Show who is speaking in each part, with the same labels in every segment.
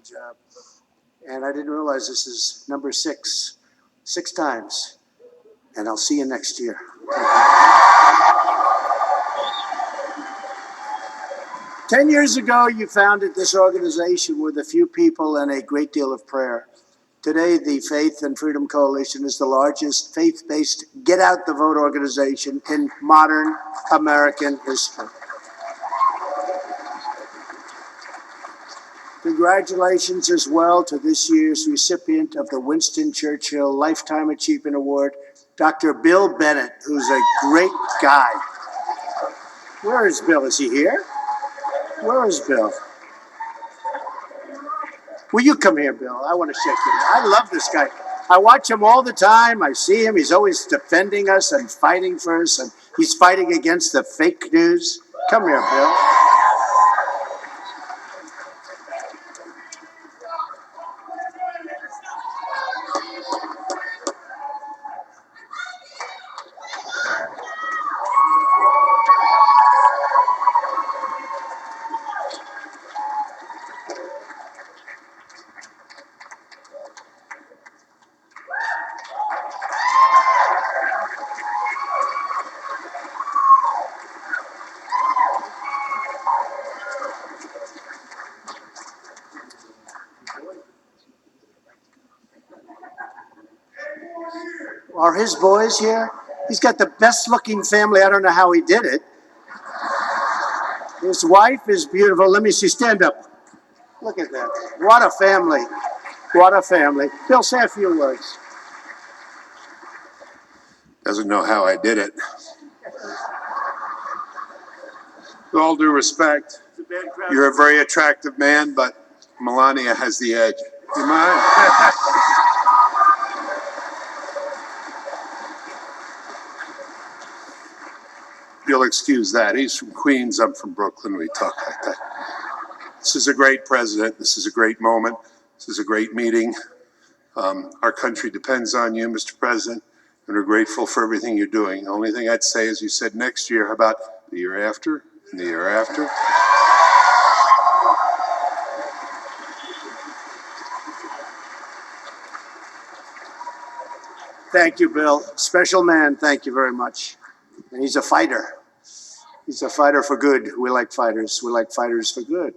Speaker 1: job. And I didn't realize this is number 6 times. And I'll see you next year. 10 years ago, you founded this organization with a few people and a great deal of prayer. Today, the Faith and Freedom Coalition is the largest faith-based get-out-the-vote organization in modern American history. Congratulations as well to this year's recipient of the Winston Churchill Lifetime Achievement Award, Dr. Bill Bennett, who's a great guy. Where is Bill? Is he here? Where is Bill? Will you come here, Bill? I want to shake you. I love this guy. I watch him all the time. I see him. He's always defending us and fighting for us, and he's fighting against the fake news. Come here, Bill. Are his boys here? He's got the best looking family. I don't know how he did it. His wife is beautiful. Let me see. Stand up. Look at that. What a family. What a family. Bill, say a few words.
Speaker 2: Doesn't know how I did it. With all due respect, you're a very attractive man, but Melania has the edge. Do you mind? You'll excuse that. He's from Queens. I'm from Brooklyn. We talk like that. This is a great president. This is a great moment. This is a great meeting. Our country depends on you, Mr. President, and we're grateful for everything you're doing. The only thing I'd say is you said next year. How about the year after and the year after?
Speaker 1: Thank you, Bill. Special man. Thank you very much. And he's a fighter. He's a fighter for good. We like fighters. We like fighters for good.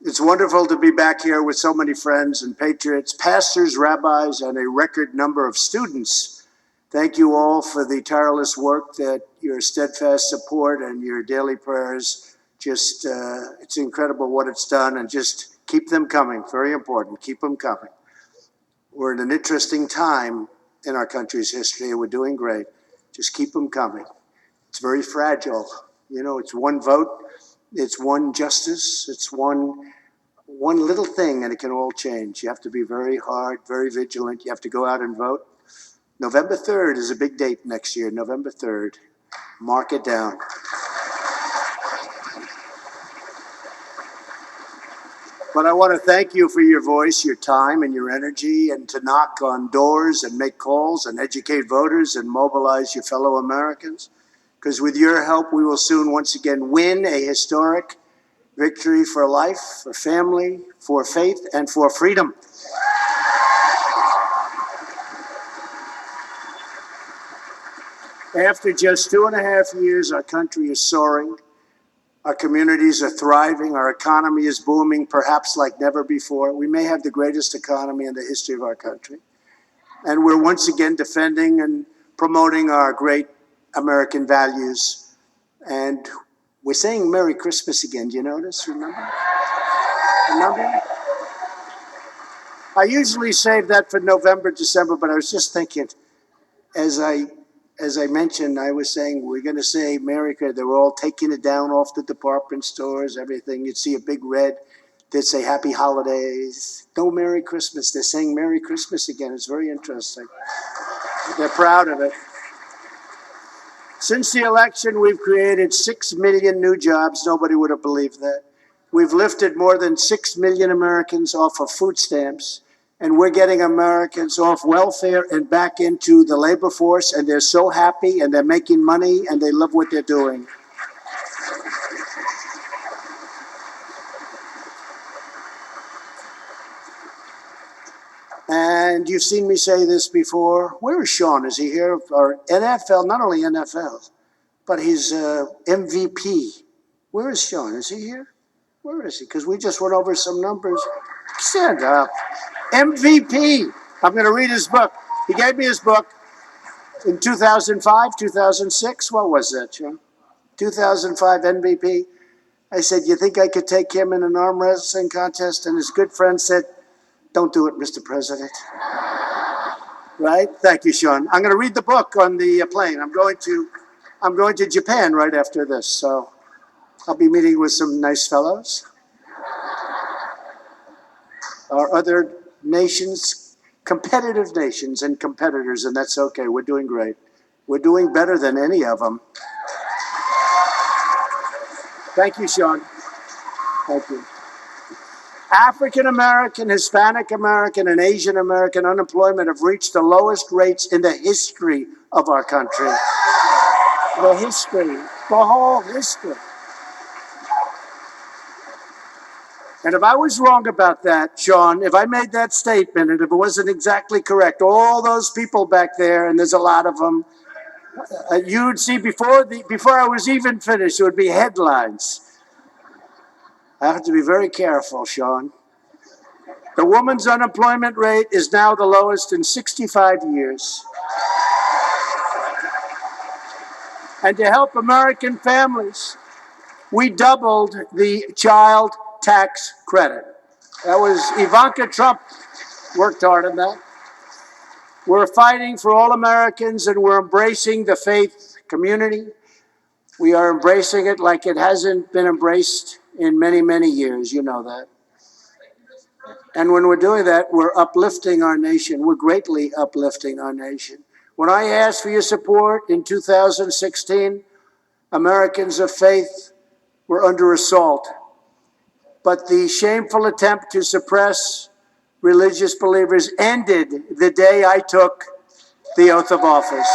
Speaker 1: It's wonderful to be back here with so many friends and patriots, pastors, rabbis, and a record number of students. Thank you all for the tireless work, that your steadfast support and your daily prayers. Just, it's incredible what it's done, and just keep them coming. Very important. Keep them coming. We're in an interesting time in our country's history, and we're doing great. Just keep them coming. It's very fragile. You know, it's one vote, it's one justice, it's one little thing, and it can all change. You have to be very hard, very vigilant. You have to go out and vote. November 3rd is a big date next year, November 3rd. Mark it down. But I want to thank you for your voice, your time, and your energy, and to knock on doors and make calls and educate voters and mobilize your fellow Americans. Because with your help, we will soon once again win a historic victory for life, for family, for faith, and for freedom. After just 2.5 years, our country is soaring. Our communities are thriving. Our economy is booming, perhaps like never before. We may have the greatest economy in the history of our country. And we're once again defending and promoting our great American values. And we're saying Merry Christmas again. Do you notice? Remember? Remember? I usually save that for November, December, but I was just thinking, as I mentioned, I was saying we're going to say Merry Christmas. They were all taking it down off the department stores, everything. You'd see a big red that say Happy Holidays. No Merry Christmas. They're saying Merry Christmas again. It's very interesting. They're proud of it. Since the election, we've created 6 million new jobs. Nobody would have believed that. We've lifted more than 6 million Americans off of food stamps. And we're getting Americans off welfare and back into the labor force, and they're so happy, and they're making money, and they love what they're doing. And you've seen me say this before. Where is Sean? Is he here? Or NFL, not only NFL, but he's MVP. Where is Sean? Is he here? Where is he? Because we just went over some numbers. Stand up. MVP. I'm going to read his book. He gave me his book in 2005, 2006. What was that, Sean? 2005 MVP. I said, you think I could take him in an arm wrestling contest? And his good friend said, don't do it, Mr. President. Right? Thank you, Sean. I'm going to read the book on the plane. I'm going to Japan right after this, so I'll be meeting with some nice fellows. Our other nations, competitive nations and competitors, and that's okay. We're doing great. We're doing better than any of them. Thank you, Sean. Thank you. African American, Hispanic American, and Asian American unemployment have reached the lowest rates in the history of our country. The whole history. And if I was wrong about that, Sean, if I made that statement and if it wasn't exactly correct, all those people back there, and there's a lot of them, you would see before I was even finished, it would be headlines. I have to be very careful, Sean. The woman's unemployment rate is now the lowest in 65 years. And to help American families, we doubled the child tax credit. That was Ivanka Trump worked hard on that. We're fighting for all Americans, and we're embracing the faith community. We are embracing it like it hasn't been embraced in many, many years. You know that. And when we're doing that, we're uplifting our nation. We're greatly uplifting our nation. When I asked for your support in 2016, Americans of faith were under assault. But the shameful attempt to suppress religious believers ended the day I took the oath of office.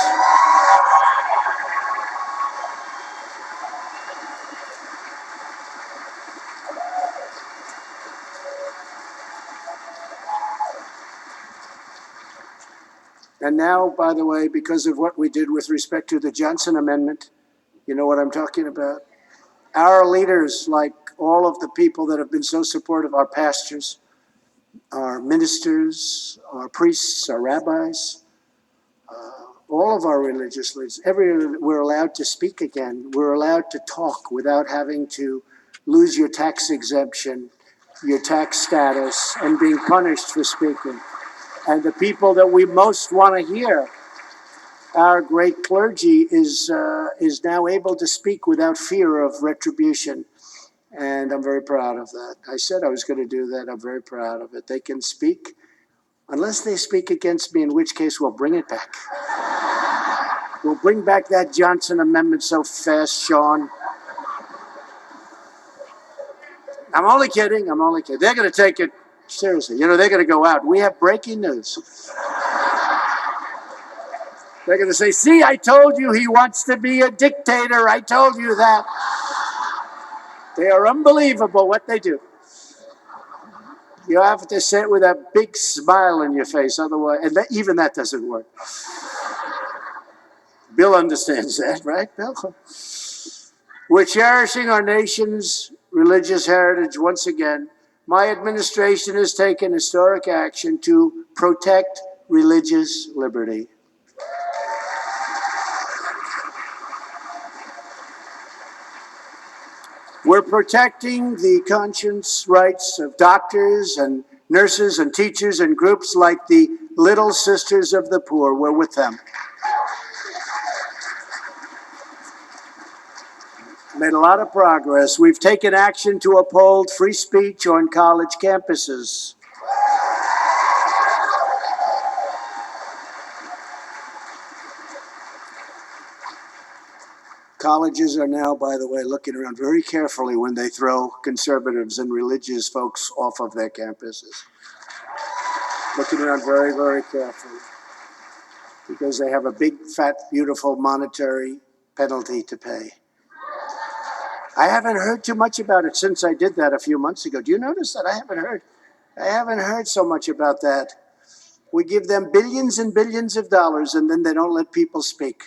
Speaker 1: And now, by the way, because of what we did with respect to the Johnson Amendment, you know what I'm talking about? Our leaders, like all of the people that have been so supportive, our pastors, our ministers, our priests, our rabbis, all of our religious leaders, we're allowed to speak again. We're allowed to talk without having to lose your tax exemption, your tax status, and being punished for speaking. And the people that we most want to hear, our great clergy, is now able to speak without fear of retribution. And I'm very proud of that. I said I was going to do that. I'm very proud of it. They can speak, unless they speak against me, in which case we'll bring it back. We'll bring back that Johnson Amendment so fast, Sean. I'm only kidding. They're going to take it seriously. You know, they're going to go out. We have breaking news. They're going to say, see, I told you he wants to be a dictator. I told you that. They are unbelievable what they do. You have to say it with a big smile on your face. Otherwise, and even that doesn't work. Bill understands that, right, Bill? We're cherishing our nation's religious heritage once again. My administration has taken historic action to protect religious liberty. We're protecting the conscience rights of doctors and nurses and teachers and groups like the Little Sisters of the Poor. We're with them. Made a lot of progress. We've taken action to uphold free speech on college campuses. Colleges are now, by the way, looking around very carefully when they throw conservatives and religious folks off of their campuses. Looking around very, very carefully because they have a big, fat, beautiful monetary penalty to pay. I haven't heard too much about it since I did that a few months ago. Do you notice that? I haven't heard so much about that. We give them billions and billions of dollars, and then they don't let people speak.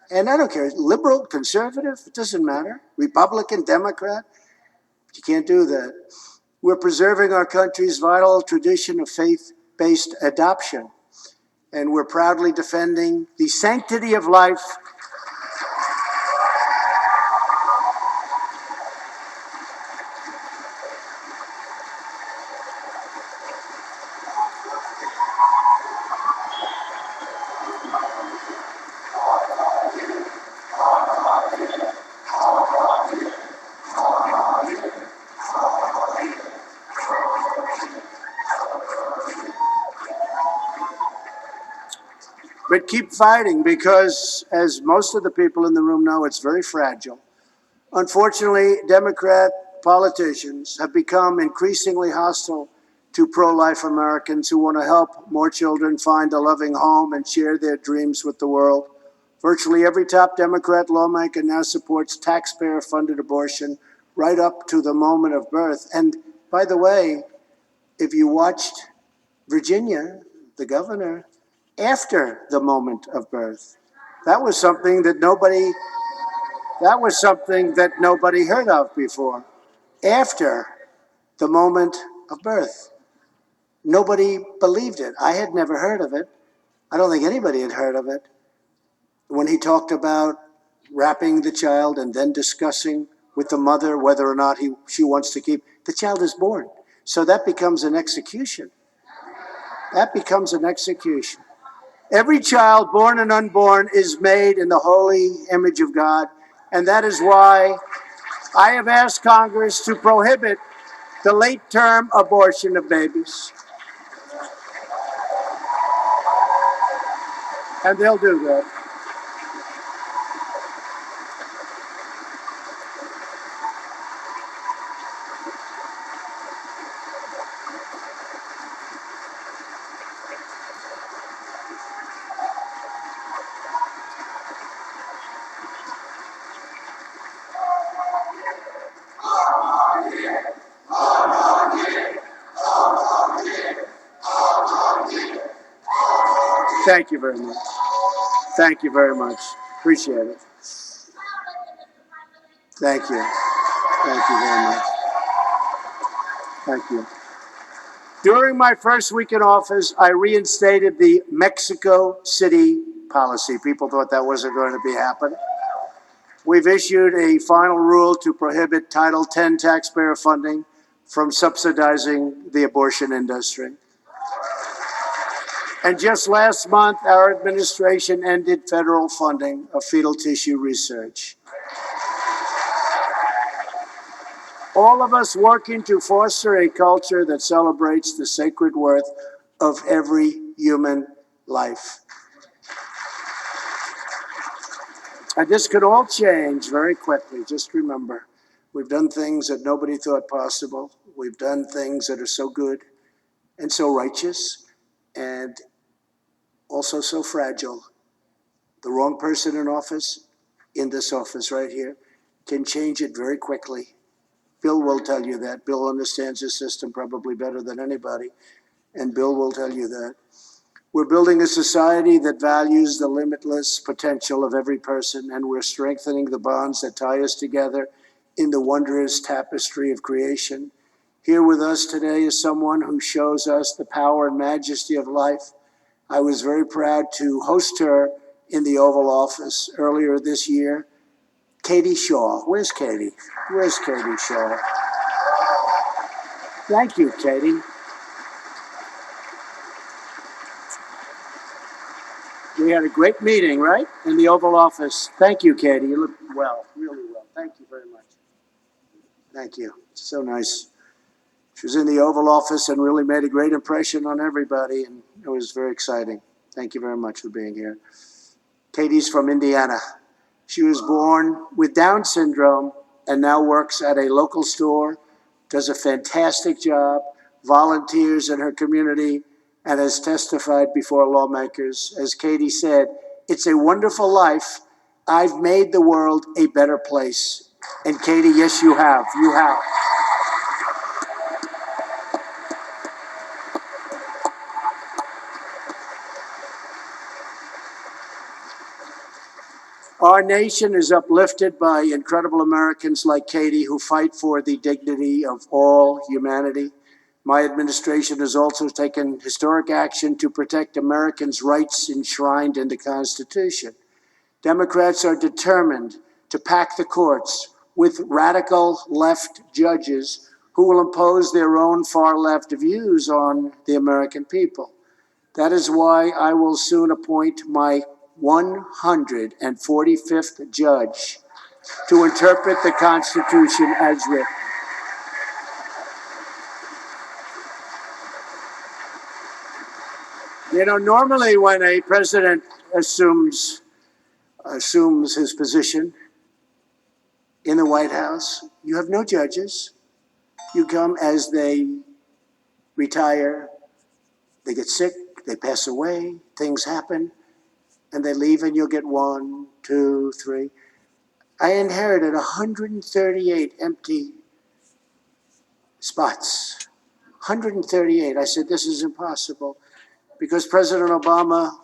Speaker 1: And I don't care, liberal, conservative, it doesn't matter. Republican, Democrat, you can't do that. We're preserving our country's vital tradition of faith-based adoption, and we're proudly defending the sanctity of life but keep fighting because, as most of the people in the room know, it's very fragile. Unfortunately, Democrat politicians have become increasingly hostile to pro-life Americans who want to help more children find a loving home and share their dreams with the world. Virtually every top Democrat lawmaker now supports taxpayer-funded abortion right up to the moment of birth. And by the way, if you watched Virginia, the governor, after the moment of birth, that was something that nobody heard of before. After the moment of birth. Nobody believed it. I had never heard of it. I don't think anybody had heard of it. When he talked about wrapping the child and then discussing with the mother whether or not she wants to keep, the child is born. So that becomes an execution. That becomes an execution. Every child, born and unborn, is made in the holy image of God. And that is why I have asked Congress to prohibit the late-term abortion of babies. And they'll do that. Thank you very much. Thank you very much. Appreciate it. Thank you. Thank you very much. Thank you. During my first week in office, I reinstated the Mexico City policy. People thought that wasn't going to be happening. We've issued a final rule to prohibit Title X taxpayer funding from subsidizing the abortion industry. And just last month, our administration ended federal funding of fetal tissue research. All of us working to foster a culture that celebrates the sacred worth of every human life. And this could all change very quickly. Just remember, we've done things that nobody thought possible. We've done things that are so good and so righteous and also so fragile. The wrong person in this office right here, can change it very quickly. Bill will tell you that. Bill understands the system probably better than anybody, and Bill will tell you that. We're building a society that values the limitless potential of every person, and we're strengthening the bonds that tie us together in the wondrous tapestry of creation. Here with us today is someone who shows us the power and majesty of life. I was very proud to host her in the Oval Office earlier this year. Katie Shaw. Where's Katie? Where's Katie Shaw? Thank you, Katie. We had a great meeting, right? In the Oval Office. Thank you, Katie. You look well, really well. Thank you very much. Thank you. So nice. She was in the Oval Office and really made a great impression on everybody, and it was very exciting. Thank you very much for being here. Katie's from Indiana. She was born with Down syndrome and now works at a local store, does a fantastic job, volunteers in her community, and has testified before lawmakers. As Katie said, it's a wonderful life. I've made the world a better place. And Katie, yes, you have. You have. Our nation is uplifted by incredible Americans like Katie who fight for the dignity of all humanity. My administration has also taken historic action to protect Americans' rights enshrined in the Constitution. Democrats are determined to pack the courts with radical left judges who will impose their own far left views on the American people. That is why I will soon appoint my 145th judge to interpret the Constitution as written. You know, normally when a president assumes his position in the White House, you have no judges. You come as they retire, they get sick, they pass away, things happen, and they leave, and you'll get 1, 2, 3. I inherited 138 empty spots. 138. I said, this is impossible, because President Obama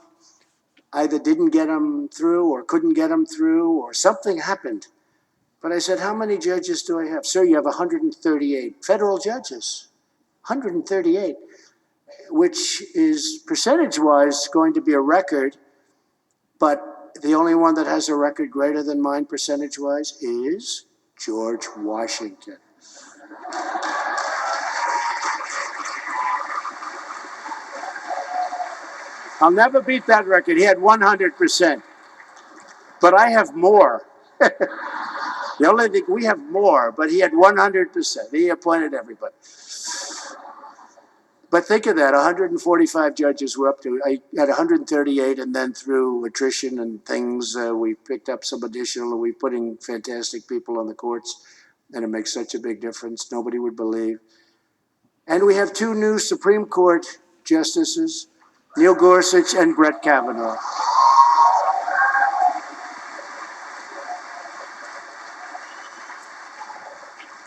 Speaker 1: either didn't get them through or couldn't get them through or something happened. But I said, how many judges do I have? Sir, you have 138 federal judges. 138, which is percentage-wise going to be a record, but the only one that has a record greater than mine percentage-wise is George Washington. I'll never beat that record. He had 100%. But I have more. The only thing, we have more, but he had 100%. He appointed everybody. But think of that, 145 judges were up to, I had 138, and then through attrition and things, we picked up some additional, we putting fantastic people on the courts, and it makes such a big difference, nobody would believe. And we have 2 new Supreme Court justices, Neil Gorsuch and Brett Kavanaugh.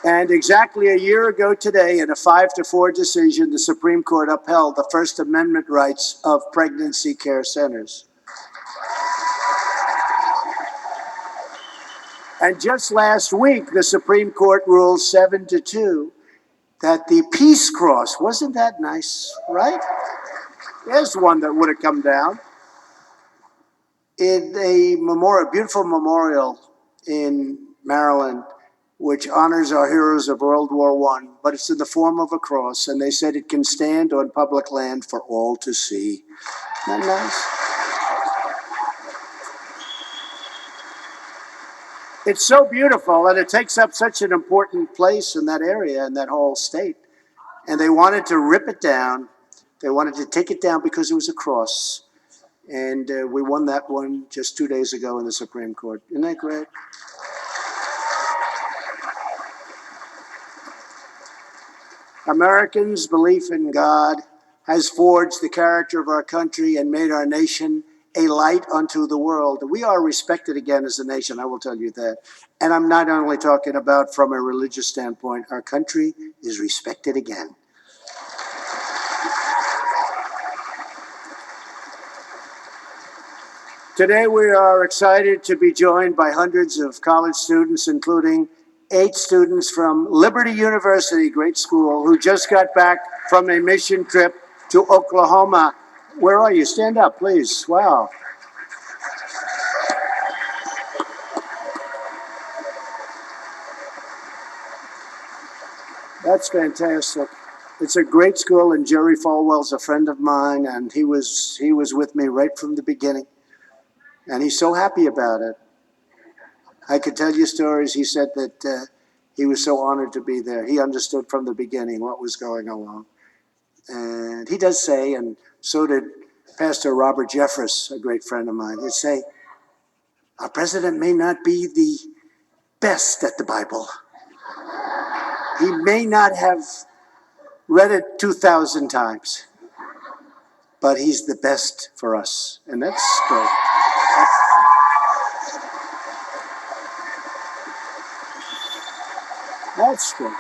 Speaker 1: And exactly a year ago today, in a 5-4 decision, the Supreme Court upheld the First Amendment rights of pregnancy care centers. And just last week, the Supreme Court ruled 7-2 that the Peace Cross, wasn't that nice, right? There's one that would have come down. In a beautiful memorial in Maryland, which honors our heroes of World War I, but it's in the form of a cross, and they said it can stand on public land for all to see. Isn't that nice? It's so beautiful, and it takes up such an important place in that area, in that whole state. And they wanted to rip it down. They wanted to take it down because it was a cross. And we won that one just 2 days ago in the Supreme Court. Isn't that great? Americans' belief in God has forged the character of our country and made our nation a light unto the world. We are respected again as a nation, I will tell you that. And I'm not only talking about from a religious standpoint. Our country is respected again. Today we are excited to be joined by hundreds of college students, including 8 students from Liberty University, great school, who just got back from a mission trip to Oklahoma. Where are you? Stand up, please. Wow. That's fantastic. It's a great school, and Jerry Falwell's a friend of mine, and he was with me right from the beginning. And he's so happy about it. I could tell you stories. He said that he was so honored to be there. He understood from the beginning what was going on. And he does say, and so did Pastor Robert Jeffress, a great friend of mine, he'd say, our president may not be the best at the Bible. He may not have read it 2,000 times, but he's the best for us. And that's great. That's good.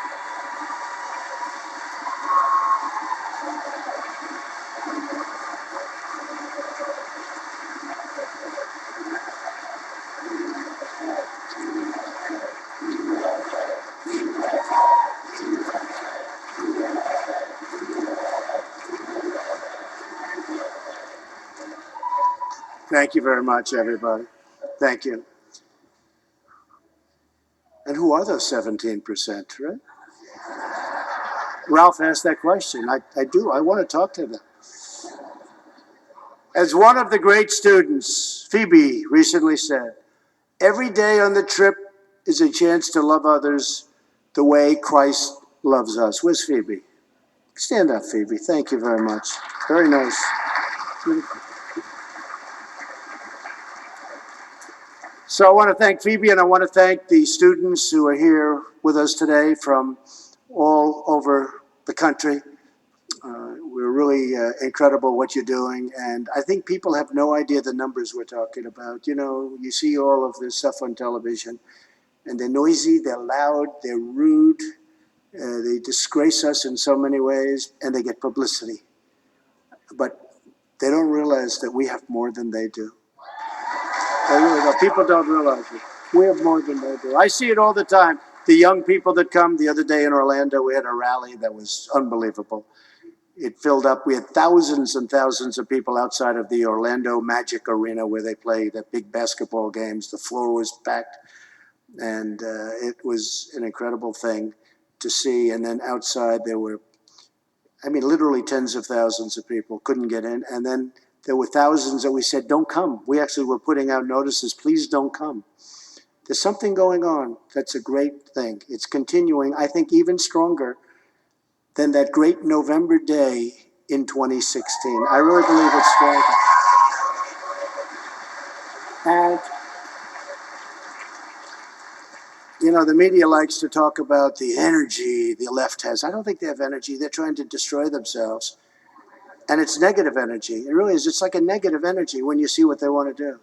Speaker 1: Thank you very much, everybody. Thank you. And who are those 17%, right? Ralph asked that question. I do. I want to talk to them. As one of the great students, Phoebe, recently said, every day on the trip is a chance to love others the way Christ loves us. Where's Phoebe? Stand up, Phoebe. Thank you very much. Very nice. So I want to thank Phoebe, and I want to thank the students who are here with us today from all over the country. We're really incredible what you're doing, and I think people have no idea the numbers we're talking about. You know, you see all of this stuff on television, and they're noisy, they're loud, they're rude, they disgrace us in so many ways, and they get publicity. But they don't realize that we have more than they do. They really don't. People don't realize it. We have more than they do. I see it all the time. The young people that come. The other day in Orlando, we had a rally that was unbelievable. It filled up. We had thousands and thousands of people outside of the Orlando Magic Arena where they play the big basketball games. The floor was packed, and it was an incredible thing to see. And then outside there were, I mean, literally tens of thousands of people couldn't get in. And then there were thousands that we said, don't come. We actually were putting out notices, please don't come. There's something going on that's a great thing. It's continuing, I think, even stronger than that great November day in 2016. I really believe it's stronger. And, you know, the media likes to talk about the energy the left has. I don't think they have energy. They're trying to destroy themselves. And it's negative energy. It really is. It's like a negative energy when you see what they want to do.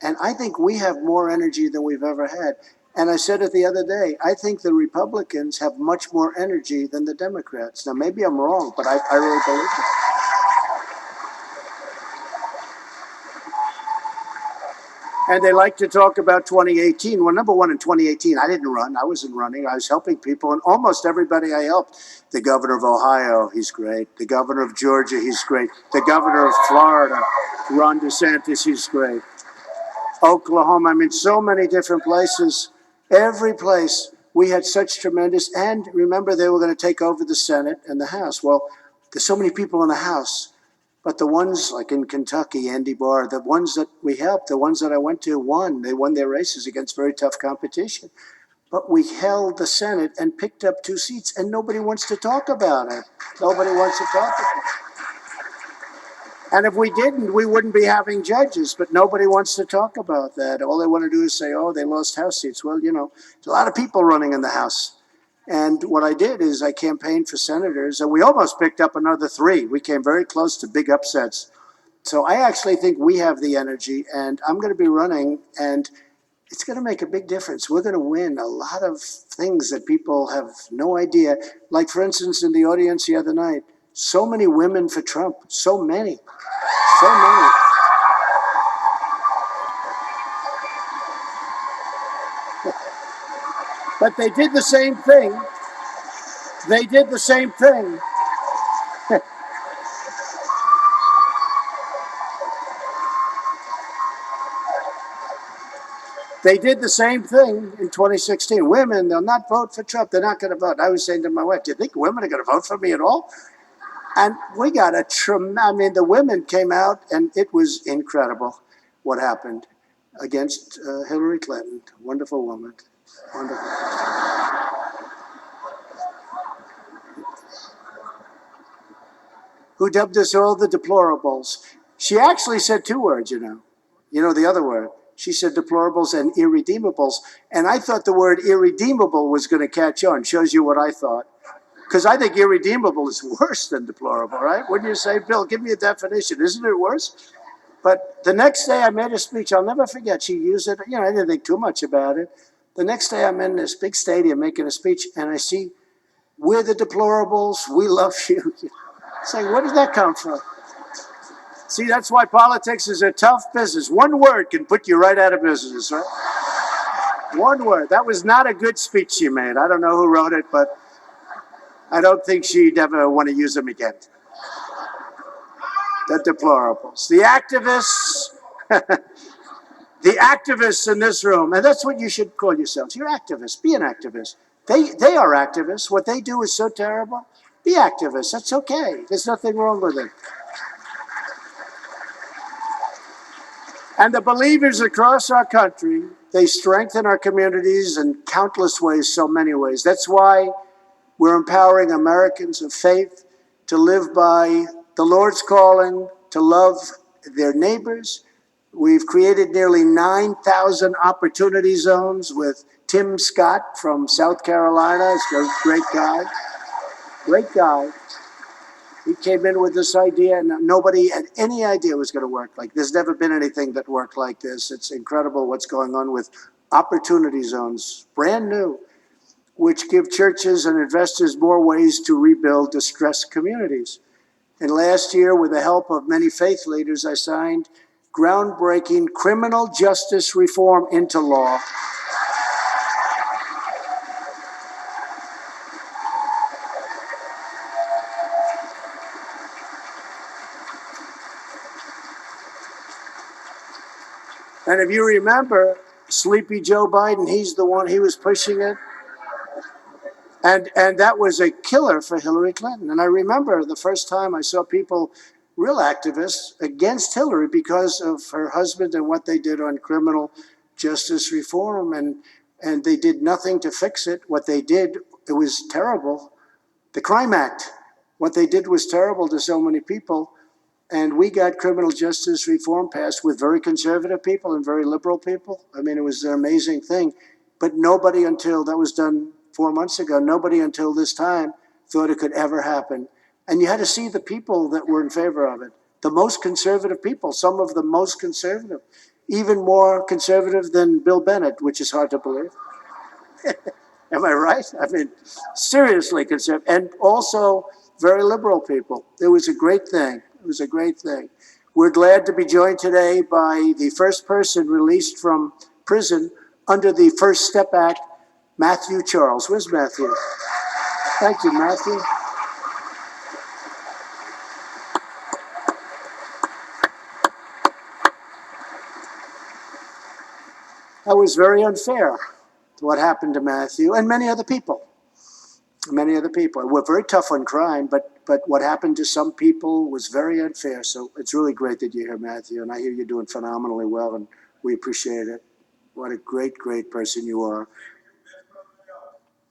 Speaker 1: And I think we have more energy than we've ever had. And I said it the other day, I think the Republicans have much more energy than the Democrats. Now, maybe I'm wrong, but I really believe it. And they like to talk about 2018. Well, number one, in 2018, I didn't run. I wasn't running. I was helping people. And almost everybody I helped, the governor of Ohio, he's great. The governor of Georgia, he's great. The governor of Florida, Ron DeSantis, he's great. Oklahoma, I mean, so many different places. Every place we had such tremendous, and remember, they were going to take over the Senate and the House. Well, there's so many people in the House, but the ones like in Kentucky, Andy Barr, the ones that we helped, the ones that I went to won. They won their races against very tough competition. But we held the Senate and picked up 2 seats, and nobody wants to talk about it. Nobody wants to talk about it. And if we didn't, we wouldn't be having judges, but nobody wants to talk about that. All they want to do is say, oh, they lost House seats. Well, you know, there's a lot of people running in the House. And what I did is I campaigned for senators, and we almost picked up another 3. We came very close to big upsets. So I actually think we have the energy, and I'm going to be running, and it's going to make a big difference. We're going to win a lot of things that people have no idea. Like, for instance, in the audience the other night, so many women for Trump, so many. So many. But they did the same thing. They did the same thing. They did the same thing in 2016. Women, they'll not vote for Trump. They're not going to vote. I was saying to my wife, do you think women are going to vote for me at all? And we got I mean, the women came out, and it was incredible what happened against Hillary Clinton. Wonderful woman. Wonderful. Who dubbed us all the deplorables. She actually said 2 words, you know. You know the other word. She said deplorables and irredeemables. And I thought the word irredeemable was going to catch on. Shows you what I thought. Because I think irredeemable is worse than deplorable, right? Wouldn't you say, Bill, give me a definition. Isn't it worse? But the next day I made a speech. I'll never forget. She used it. You know, I didn't think too much about it. The next day I'm in this big stadium making a speech, and I see, we're the deplorables. We love you. Saying, where did that come from? See, that's why politics is a tough business. One word can put you right out of business, right? One word. That was not a good speech she made. I don't know who wrote it, but I don't think she'd ever want to use them again. The deplorables. The activists, The activists in this room, and that's what you should call yourselves. You're activists. Be an activist. They are activists. What they do is so terrible. Be activists. That's okay. There's nothing wrong with it. And the believers across our country, they strengthen our communities in countless ways, so many ways. That's why we're empowering Americans of faith to live by the Lord's calling, to love their neighbors. We've created nearly 9,000 opportunity zones with Tim Scott from South Carolina. He's a great guy. Great guy. He came in with this idea, and nobody had any idea it was going to work like this. There's never been anything that worked like this. It's incredible what's going on with opportunity zones, brand new, which give churches and investors more ways to rebuild distressed communities. And last year, with the help of many faith leaders, I signed groundbreaking criminal justice reform into law. And if you remember, Sleepy Joe Biden, he's the one, he was pushing it. And that was a killer for Hillary Clinton. And I remember the first time I saw people, real activists, against Hillary because of her husband and what they did on criminal justice reform. And they did nothing to fix it. What they did, it was terrible. The Crime Act, what they did was terrible to so many people. And we got criminal justice reform passed with very conservative people and very liberal people. I mean, it was an amazing thing. But nobody until, that was done 4 months ago, nobody until this time thought it could ever happen. And you had to see the people that were in favor of it. The most conservative people, some of the most conservative, even more conservative than Bill Bennett, which is hard to believe. Am I right? I mean, seriously conservative. And also very liberal people. It was a great thing. It was a great thing. We're glad to be joined today by the first person released from prison under the First Step Act, Matthew Charles. Where's Matthew? Thank you, Matthew. That was very unfair, what happened to Matthew and many other people. Many other people. We're very tough on crime, but what happened to some people was very unfair. So it's really great that you're here, Matthew, and I hear you're doing phenomenally well, and we appreciate it. What a great, great person you are.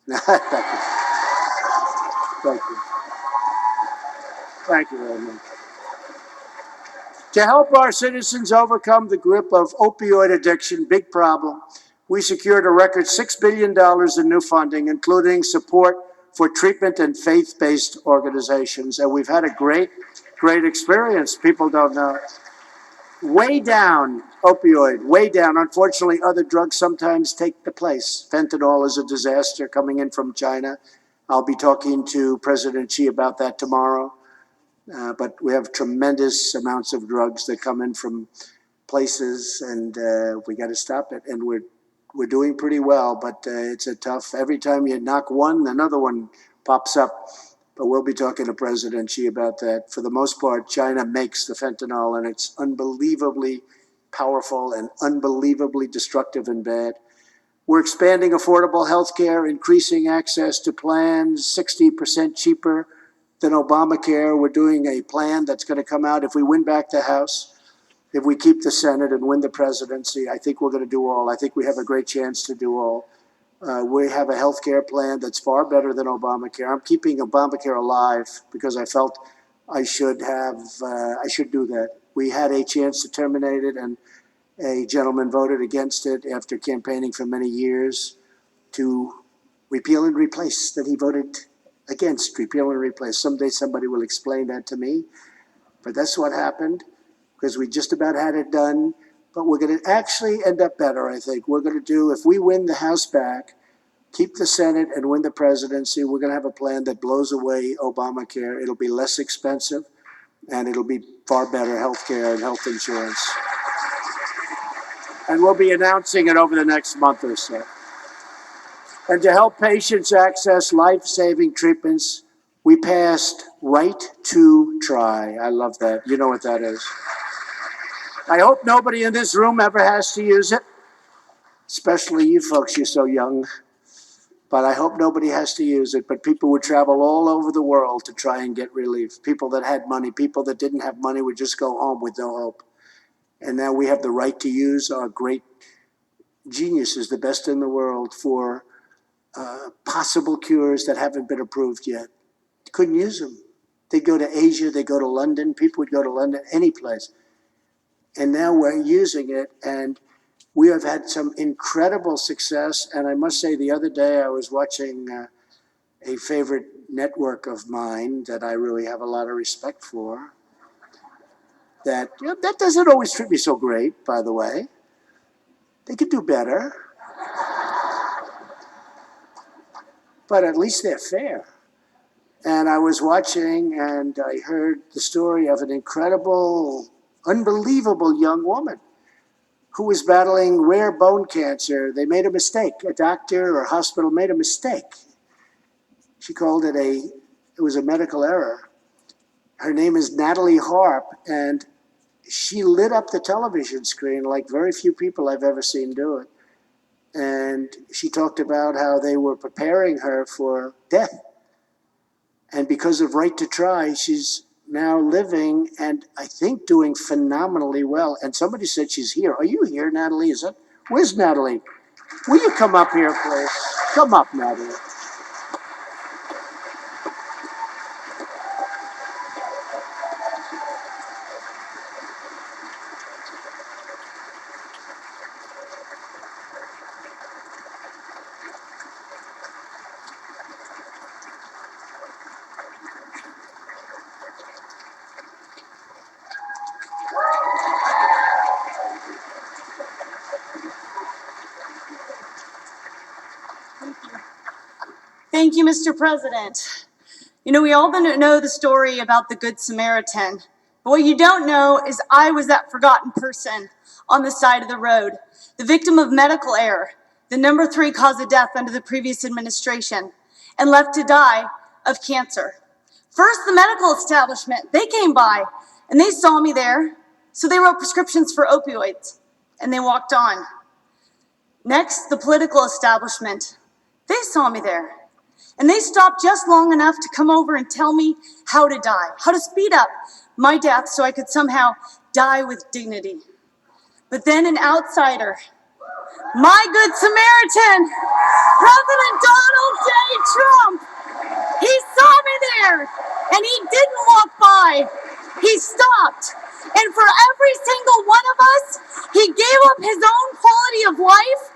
Speaker 1: Thank you. Thank you. Thank you very much. To help our citizens overcome the grip of opioid addiction, big problem, we secured a record $6 billion in new funding, including support for treatment and faith-based organizations. And we've had a great, great experience. People don't know. Way down, opioid, way down. Unfortunately, other drugs sometimes take the place. Fentanyl is a disaster coming in from China. I'll be talking to President Xi about that tomorrow. But we have tremendous amounts of drugs that come in from places, and we got to stop it. And we're doing pretty well, but it's a tough. Every time you knock one, another one pops up. But we'll be talking to President Xi about that. For the most part, China makes the fentanyl, and it's unbelievably powerful and unbelievably destructive and bad. We're expanding affordable health care, increasing access to plans, 60% cheaper than Obamacare. We're doing a plan that's going to come out if we win back the House, if we keep the Senate and win the presidency. I think we're going to do all. I think we have a great chance to do all. We have a health care plan that's far better than Obamacare. I'm keeping Obamacare alive because I felt I should do that. We had a chance to terminate it, and a gentleman voted against it after campaigning for many years to repeal and replace, that he voted against repeal and replace. Someday somebody will explain that to me, but that's what happened because we just about had it done. But we're going to actually end up better, I think. We're going to do, if we win the House back, keep the Senate and win the presidency, we're going to have a plan that blows away Obamacare. It'll be less expensive, and it'll be far better health care and health insurance. And we'll be announcing it over the next month or so. And to help patients access life-saving treatments, we passed Right to Try. I love that. You know what that is. I hope nobody in this room ever has to use it, especially you folks, you're so young. But I hope nobody has to use it. But people would travel all over the world to try and get relief. People that had money, people that didn't have money would just go home with no hope. And now we have the right to use our great geniuses, the best in the world, for possible cures that haven't been approved yet. Couldn't use them. They'd go to Asia, they'd go to London, people would go to London, any place. And now we're using it, and we have had some incredible success. And I must say, the other day I was watching a favorite network of mine that I really have a lot of respect for. That doesn't always treat me so great, by the way. They could do better. But at least they're fair. And I was watching, and I heard the story of an incredible, unbelievable young woman who was battling rare bone cancer. They made a mistake. A doctor or hospital made a mistake. She called it it was a medical error. Her name is Natalie Harp, and she lit up the television screen like very few people I've ever seen do it. And she talked about how they were preparing her for death. And because of Right to Try, she's now living and I think doing phenomenally well. And somebody said she's here. Are you here, Natalie? Where's Natalie? Will you come up here, please? Come up, Natalie.
Speaker 3: Thank you, Mr. President. You know, we all know the story about the Good Samaritan. But what you don't know is I was that forgotten person on the side of the road, the victim of medical error, the number 3 cause of death under the previous administration, and left to die of cancer. First, the medical establishment, they came by and they saw me there, so they wrote prescriptions for opioids and they walked on. Next, the political establishment, they saw me there. And they stopped just long enough to come over and tell me how to die, how to speed up my death so I could somehow die with dignity. But then an outsider, my Good Samaritan, President Donald J. Trump, he saw me there and he didn't walk by, he stopped. And for every single one of us, he gave up his own quality of life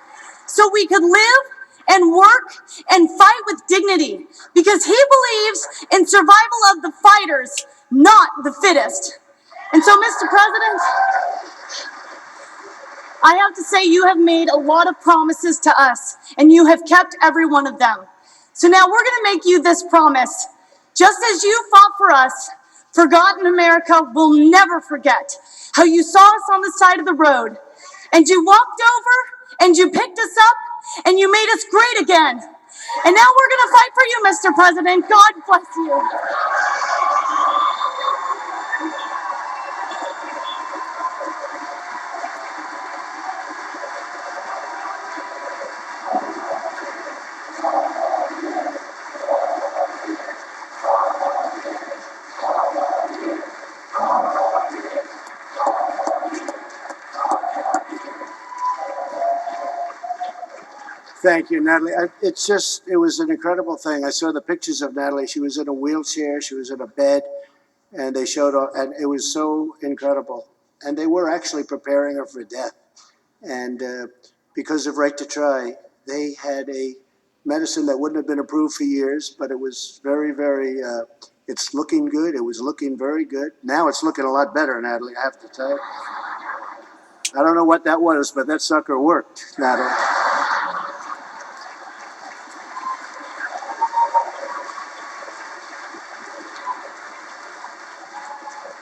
Speaker 3: so we could live and work and fight with dignity, because he believes in survival of the fighters, not the fittest. And so, Mr. President, I have to say you have made a lot of promises to us, and you have kept every one of them. So now we're going to make you this promise. Just as you fought for us, Forgotten America will never forget how you saw us on the side of the road, and you walked over, and you picked us up, and you made us great again. And now we're going to fight for you, Mr. President. God bless you.
Speaker 1: Thank you, Natalie. It was an incredible thing. I saw the pictures of Natalie. She was in a wheelchair, she was in a bed, and they showed her, and it was so incredible. And they were actually preparing her for death. And because of Right to Try, they had a medicine that wouldn't have been approved for years, but it was very, very, it's looking good. It was looking very good. Now it's looking a lot better, Natalie, I have to tell you. I don't know what that was, but that sucker worked, Natalie.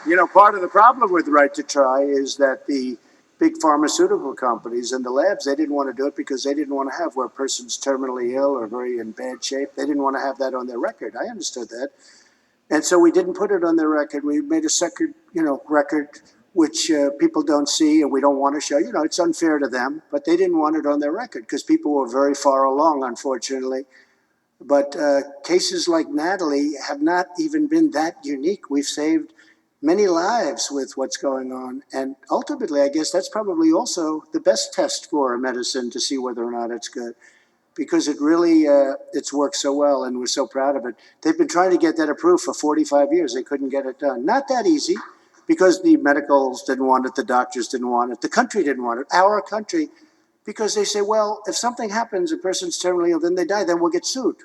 Speaker 1: You know, part of the problem with Right to Try is that the big pharmaceutical companies and the labs, they didn't want to do it because they didn't want to have where a person's terminally ill or very in bad shape. They didn't want to have that on their record. I understood that. And so we didn't put it on their record. We made a second, record which people don't see and we don't want to show. You know, it's unfair to them, but they didn't want it on their record because people were very far along, unfortunately. But cases like Natalie have not even been that unique. We've saved many lives with what's going on. And ultimately, I guess that's probably also the best test for a medicine to see whether or not it's good, because it really, it's worked so well and we're so proud of it. They've been trying to get that approved for 45 years. They couldn't get it done. Not that easy, because the medicals didn't want it, the doctors didn't want it, the country didn't want it, our country, because they say, well, if something happens, a person's terminally ill, then they die, then we'll get sued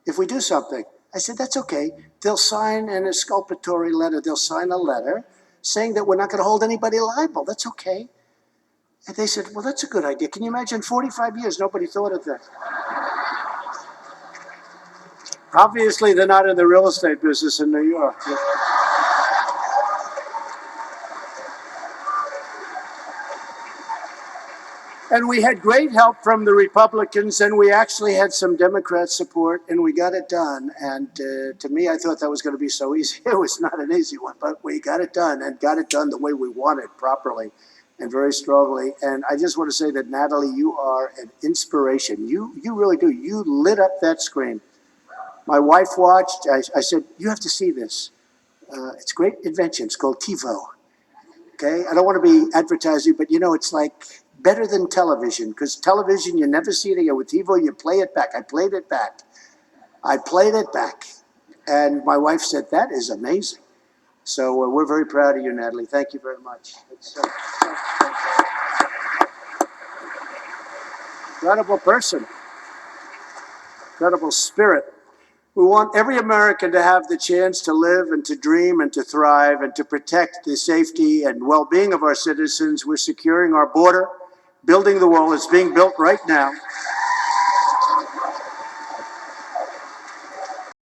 Speaker 1: if we do something. I said, that's okay. They'll sign an exculpatory letter. They'll sign a letter saying that we're not going to hold anybody liable. That's okay. And they said, well, that's a good idea. Can you imagine 45 years, nobody thought of that? Obviously, they're not in the real estate business in New York. And we had great help from the Republicans, and we actually had some Democrat support, and we got it done. And to me, I thought that was going to be so easy. It was not an easy one, but we got it done, and got it done the way we wanted, properly and very strongly. And I just want to say that, Natalie, you are an inspiration. You really do. You lit up that screen. My wife watched. I said, you have to see this. It's a great invention. It's called TiVo. Okay? I don't want to be advertising, but you know, it's like better than television, because television, you never see it again. With TiVo, you play it back. I played it back. And my wife said, that is amazing. So we're very proud of you, Natalie. Thank you very much. It's incredible person, incredible spirit. We want every American to have the chance to live and to dream and to thrive and to protect the safety and well-being of our citizens. We're securing our border, building the wall. It's being built right now.